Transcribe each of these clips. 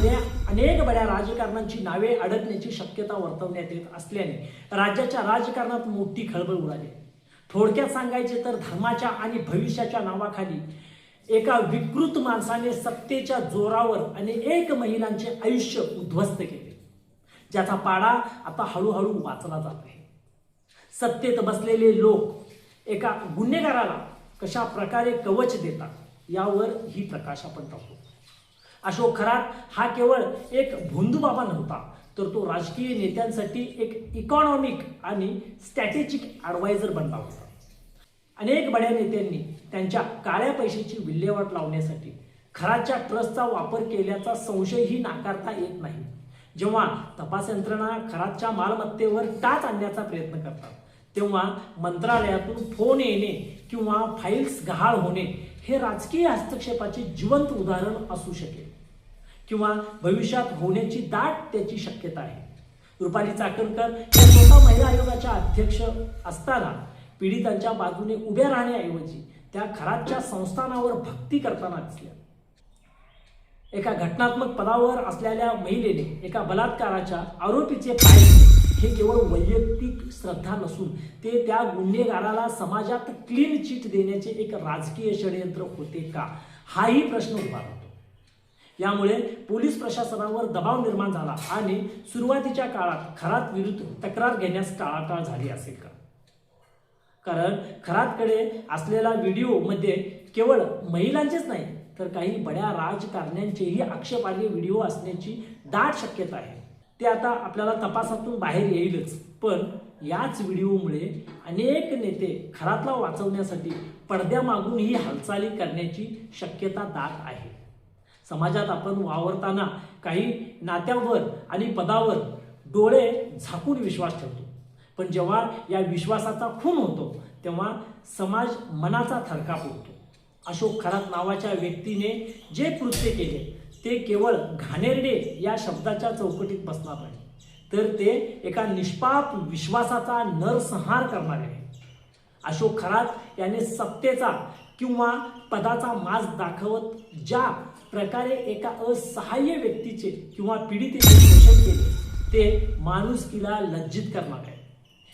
मध्ये अनेक बड्या राजकारण्यांची नावे अडकण्याची शक्यता वर्तवण्यात येत असल्याने राज्याच्या राजकारणात मोठी खळबळ उडाली। थोडक्यात सांगायचे तर धर्माच्या आणि भविष्याच्या नावाखाली एका विकृत माणसाने सत्तेच्या जोरावर अनेक महिलांचे आयुष्य उद्ध्वस्त केले, ज्याचा पाडा आता हळूहळू वाचला जात आहे। सत्तेत बसलेले लोक एका गुन्हेगाराला कशा प्रकारे कवच देतात यावर ही प्रकाश आपण टाकू। अशोक खरात हा केवळ एक भोंदूबाबा नव्हता, तर तो राजकीय नेत्यांसाठी एक इकॉनॉमिक आणि स्ट्रॅटेजिक ॲडवायझर बनला होता। अनेक बड्या नेत्यांनी त्यांच्या काळ्या पैशाची विल्हेवाट लावण्यासाठी खरातच्या ट्रस्टचा वापर केल्याचा संशयही नाकारता येत नाही। जेव्हा तपास यंत्रणा खरातच्या मालमत्तेवर टाच आणण्याचा प्रयत्न करतात, तेव्हा मंत्रालयातून फोन येणे किंवा फाईल्स गहाळ होणे हे राजकीय हस्तक्षेपाचे जिवंत उदाहरण असू शकेल, किंवा भविष्यात होण्याची दाट त्याची शक्यता आहे। रुपाली चाकणकर या स्वतः महिला आयोगाच्या अध्यक्ष असताना पीडितांच्या बाजूने उभ्या राहण्याऐवजी त्या खरातच्या संस्थानावर भक्ती करताना दिसल्या। एका घटनात्मक पदावर असलेल्या महिलेने एका बलात्काराच्या आरोपीचे पाय हे केवळ वैयक्तिक श्रद्धा नसून ते त्या गुन्हेगाराला समाजात क्लीन चिट देण्याचे एक राजकीय षडयंत्र होते का, हाही प्रश्न उभा राहतो। यामुळे पोलीस प्रशासनावर दबाव निर्माण झाला आणि सुरुवातीच्या काळात खरात विरुद्ध तक्रार घेण्यास टाळाटाळ झाली असेल का? कारण खरातकडे असलेला व्हिडिओ मध्ये केवळ महिलांचेच नाही तर काही बड्या राजकारण्यांचेही आक्षेपार्ह व्हिडिओ असण्याची दाट शक्यता आहे। ते आता आपल्याला तपासातून बाहेर येईलच, पण याच व्हिडिओमुळे अनेक नेते खरातला वाचवण्यासाठी पडद्यामागून ही हालचाली करण्याची शक्यता दाट आहे। समाजात आपण वावरताना काही नात्यावर आणि पदावर डोळे झाकून विश्वास ठेवतो, पण जेव्हा या विश्वासाचा खून होतो तेव्हा समाज मनाचा थरकाप उडतो। अशोक खरात नावाच्या व्यक्तीने जे कृत्य केले ते केवळ घाणेरडे या शब्दाच्या चौकटीत बसणार नाही, तर ते एका निष्पाप विश्वासाचा नरसंहार करणारे आहे। अशोक खरात याने सत्तेचा किंवा पदाचा माज दाखवत ज्या प्रकारे एका असहाय्य व्यक्तीचे किंवा पीडितेचे शोषण केले ते माणुसकीला लज्जित करणार आहे।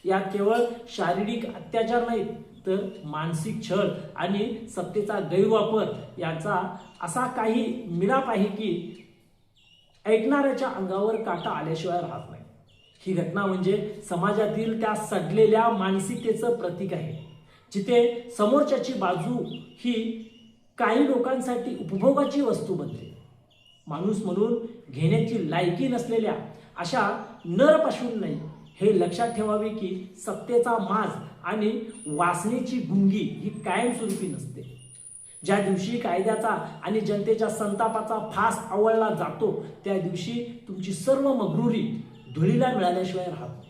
यात केवळ शारीरिक अत्याचार नाहीत तर मानसिक छळ आणि सत्तेचा गैरवापर याचा असा काही मिलाप आहे की ऐकणाऱ्याच्या अंगावर काटा आल्याशिवाय राहत नाही। ही घटना म्हणजे समाजातील त्या सडलेल्या मानसिकतेचं प्रतीक आहे, जिथे समोरच्याची बाजू ही काही लोकांसाठी उपभोगाची वस्तू बनते। माणूस म्हणून घेण्याची लायकी नसलेल्या अशा नरपशूंनी नाही हे लक्षात ठेवावे की सत्तेचा माज आणि वासनेची गुंगी ही कायमस्वरूपी नसते। ज्या दिवशी कायद्याचा आणि जनतेच्या संतापाचा फास आवळला जातो त्या दिवशी तुमची सर्व मग्रुरी धुळीला मिळाल्याशिवाय राहत।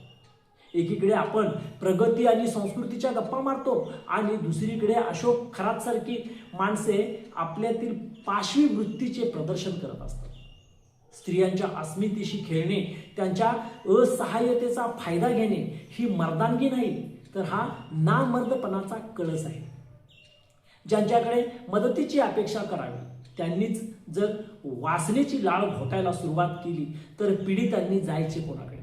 एकीकडे आपण प्रगती आणि संस्कृतीच्या गप्पा मारतो आणि दुसरीकडे अशोक खरात सारखी माणसे आपल्यातील पाशवी वृत्तीचे प्रदर्शन करत असतात। स्त्रियांच्या अस्मितेशी खेळणे, त्यांच्या असहाय्यतेचा फायदा घेणे ही मर्दानगी नाही तर हा नामर्दपणाचा कळस आहे। ज्यांच्याकडे मदतीची अपेक्षा करावी त्यांनीच जर वासनेची लाळ घोटायला सुरुवात केली तर पीडितांनी जायचे कोणाकडे?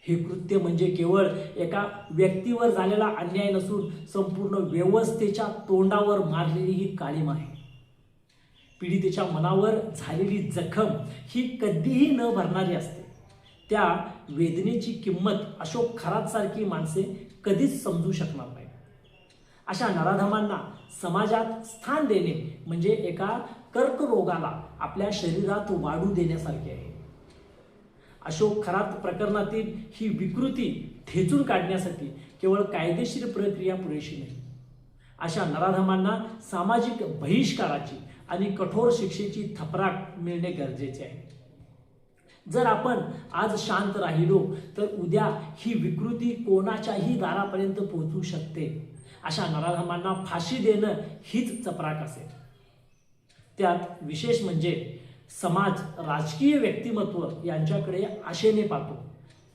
हे कृत्य म्हणजे केवळ एका व्यक्तीवर झालेला अन्याय नसून संपूर्ण व्यवस्थेच्या तोंडावर मारलेली ही काळीमा आहे। पीडितेच्या मनावर झालेली जखम ही कधीही न भरणारी असते। त्या वेदनेची किंमत अशोक खरात सारखी माणसे कधीच समजू शकणार नाही। अशा नराधमांना समाजात स्थान देणे म्हणजे एका कर्करोगाला आपल्या शरीरात वाढू देण्यासारखे आहे। अशोक खरात प्रकरणातील ही विकृती ठेचून काढण्यासाठी केवळ कायदेशीर प्रक्रिया पुरेशी नाही। अशा नराधमांना सामाजिक बहिष्काराची आणि कठोर शिक्षेची थपराक मिळणे गरजेचे आहे। जर आपण आज शांत राहिलो तर उद्या ही विकृती कोणाच्याही दारापर्यंत पोहोचू शकते। अशा नराधमांना फाशी देणं हीच चपराक असेल। त्यात विशेष म्हणजे समाज राजकीय व्यक्तिमत्व यांच्याकडे आशेने पाहतो,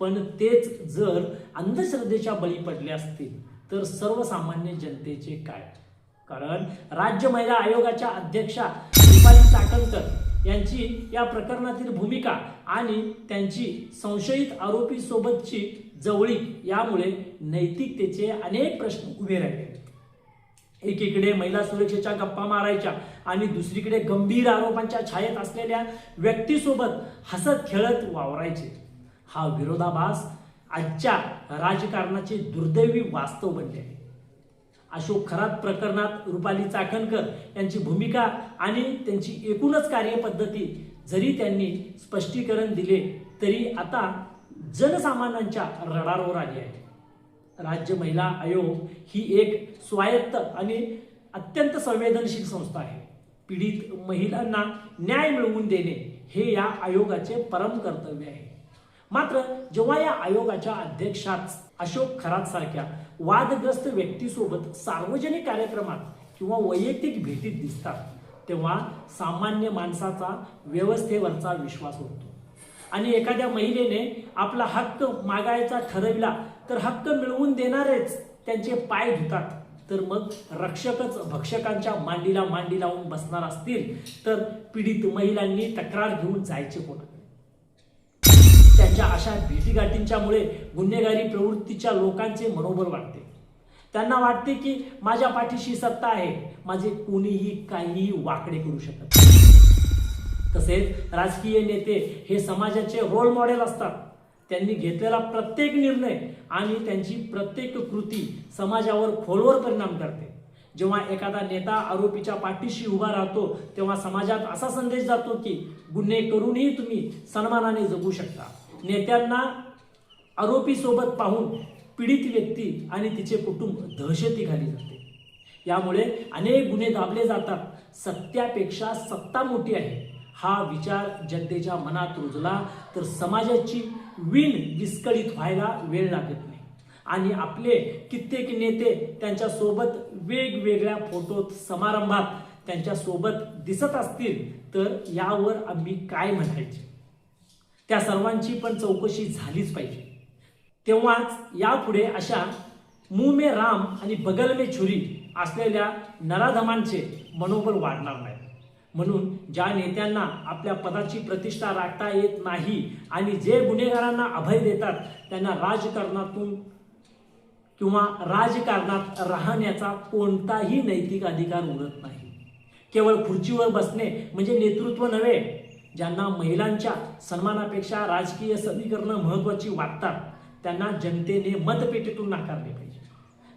पण तेच जर अंधश्रद्धेच्या बळी पडले असतील तर सर्वसामान्य जनतेचे काय? कारण राज्य महिला आयोगाच्या अध्यक्षा रुपाली चाकणकर यांची या प्रकरणातील भूमिका आणि त्यांची संशयित आरोपी सोबतची जवळीक यामुळे नैतिकतेचे अनेक प्रश्न उभे राहिले. एकीकडे महिला सुरक्षेच्या गप्पा मारायच्या आणि दुसरीकडे गंभीर आरोपांच्या छायेत असलेल्या व्यक्तीसोबत हसत खेळत वावरायचे. हा विरोधाभास आजच्या राजकारणाचे दुर्दैवी वास्तव बनले आहे. अशोक खरात प्रकरणात रुपाली चाकणकर यांची भूमिका आणि त्यांची एकूणच कार्यपद्धती जरी त्यांनी स्पष्टीकरण दिले तरी आता जनसामान्यांच्या रडारवर आली आहे. राज्य महिला आयोग ही एक स्वायत्त आणि अत्यंत संवेदनशील संस्था आहे. पीडित महिलांना न्याय मिळवून देणे हे या आयोगाचे परम कर्तव्य आहे. मात्र जेव्हा या आयोगाच्या अध्यक्षात अशोक खरात सारख्या वादग्रस्त व्यक्तीसोबत सार्वजनिक कार्यक्रमात किंवा वैयक्तिक भेटीत दिसतात तेव्हा सामान्य माणसाचा व्यवस्थेवरचा विश्वास उडतो आणि एखाद्या महिलेने आपला हक्क मागायचा ठरविला तर हक्क मिळवून देणारेच त्यांचे पाय धुतात, तर मग रक्षकच भक्षकांच्या मांडीला मांडी लावून बसणार असतील तर पीडित महिलांनी तक्रार घेऊन जायचे कोणाकडे? त्यांच्या अशा भेटीगाठींच्यामुळे गुन्हेगारी प्रवृत्तीच्या लोकांचे मनोबल वाढते. त्यांना वाटते की माझ्या पाठीशी सत्ता आहे, माझे कोणीही काहीही वाकडे करू शकत नाही. तसेच राजकीय नेते हे समाजाचे रोल मॉडेल असतात. त्यांनी घेतलेला प्रत्येक निर्णय आणि त्यांची प्रत्येक कृती समाजावर खोलवर परिणाम करते. जेव्हा एखादा नेता आरोपीच्या पाठीशी उभा राहतो तेव्हा समाजात असा संदेश जातो की गुन्हे करूनही तुम्ही सन्मानाने जगू शकता. नेत्यांना आरोपी सोबत पाहून पीडित व्यक्ती आणि तिचे कुटुंब दहशतीखाली जाते. यामुळे अनेक गुन्हे दाबले जातात. सत्यापेक्षा सत्ता मोठी आहे हा विचार जनतेच्या मनात रुजला तर समाजाची वीण विस्कळीत व्हायला वेळ लागत नाही आणि आपले कित्येक नेते त्यांच्या सोबत वेगवेगळ्या फोटोत समारंभात त्यांच्या सोबत दिसत असतील तर यावर आम्ही काय म्हणायचे? त्या सर्वांची पण चौकशी झालीच पाहिजे. तेव्हाच यापुढे अशा मुंह में राम आणि बगल में छुरी असलेल्या नराधमांचे मनोबल वाढणार नाही. म्हणून ज्या नेत्यांना आपल्या पदाची प्रतिष्ठा राखता येत नाही आणि जे गुन्हेगारांना अभय देतात त्यांना राजकारणातून किंवा राजकारणात राहण्याचा कोणताही नैतिक अधिकार उरत नाही. केवळ खुर्चीवर बसणे म्हणजे नेतृत्व नव्हे. ज्यांना महिलांच्या सन्मानापेक्षा राजकीय समीकरणं महत्त्वाची वाटतात त्यांना जनतेने मतपेटीतून नाकारले पाहिजे.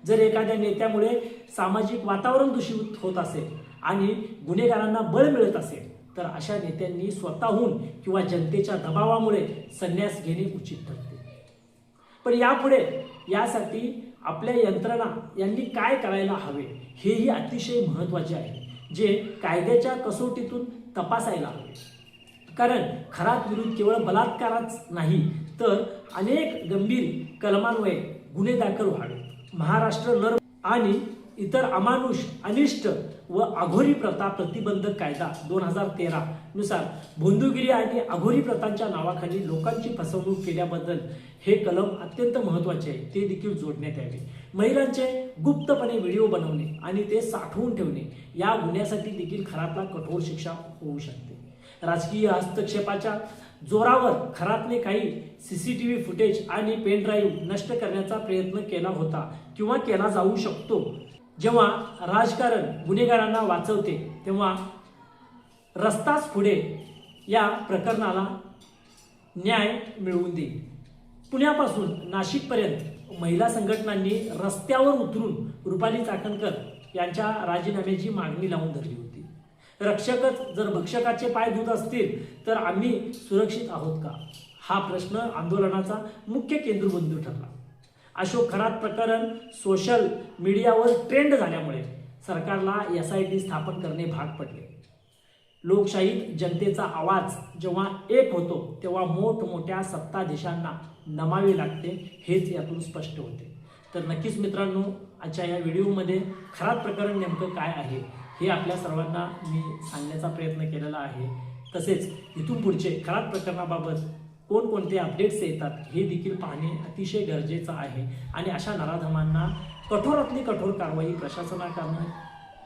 जर एखाद्या नेत्यामुळे सामाजिक वातावरण दूषित होत असेल आणि गुन्हेगारांना बळ मिळत असेल तर अशा नेत्यांनी स्वतःहून किंवा जनतेच्या दबावामुळे संन्यास घेणे उचित ठरते. पण यापुढे यासाठी आपल्या यंत्रणा यांनी काय करायला हवे हेही अतिशय महत्त्वाचे आहे, जे कायद्याच्या कसोटीतून तपासायला हवे. कारण खरात विरुद्ध केवळ बलात्कारच नाही तर अनेक गंभीर कलमान्वये गुन्हे दाखल व्हावे. महाराष्ट्र नर आणि इतर अमानुष अनिष्ट व अघोरी प्रथा प्रतिबंधक कायदा 2013 नुसार भोंदूगिरी आणि अघोरी प्रथांच्या नावाखाली लोकांची फसवणूक केल्याबद्दल हे कलम अत्यंत महत्त्वाचे आहे, ते देखील जोडण्यात यावे. महिलांचे गुप्तपणे व्हिडिओ बनवणे आणि ते साठवून ठेवणे या गुन्ह्यासाठी देखील खरातला कठोर शिक्षा होऊ शकते. राजकीय हस्तक्षेपाच्या जोरावर खरातने काही CCTV फुटेज आणि पेन ड्राईव्ह नष्ट करण्याचा प्रयत्न केला होता किंवा केला जाऊ शकतो. जेव्हा राजकारण गुन्हेगारांना वाचवते तेव्हा रस्ताच पुढे या प्रकरणाला न्याय मिळवून देईल. पुण्यापासून नाशिकपर्यंत महिला संघटनांनी रस्त्यावर उतरून रुपाली चाकणकर यांच्या राजीनाम्याची मागणी लावून धरली होती. रक्षकच जर भक्षकाचे पाय धुत असतील तर आम्ही सुरक्षित आहोत का? हा प्रश्न आंदोलनाचा मुख्य केंद्रबिंदू ठरला. अशोक खरात प्रकरण सोशल मीडियावर ट्रेंड झाल्यामुळे सरकारला SIT स्थापन करणे भाग पडले. लोकशाहीत जनतेचा आवाज जेव्हा एक होतो तेव्हा मोठमोठ्या सत्ताधीशांना नमावे लागते, हेच यातून स्पष्ट होते. तर नक्कीच मित्रांनो, आजच्या या व्हिडिओमध्ये खरात प्रकरण नेमकं काय आहे हे आपल्या सर्वांना मी सांगण्याचा प्रयत्न केलेला आहे. तसेच इथून पुढचे खरात प्रकरणाबाबत कोणकोणते अपडेट्स येतात हे देखील पाहणे अतिशय गरजेचं आहे आणि अशा नराधमांना कठोरातली कठोर कारवाई प्रशासनाकडून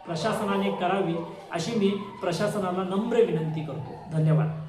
प्रशासनाने करावी अशी मी प्रशासनाला नम्र विनंती करतो. धन्यवाद.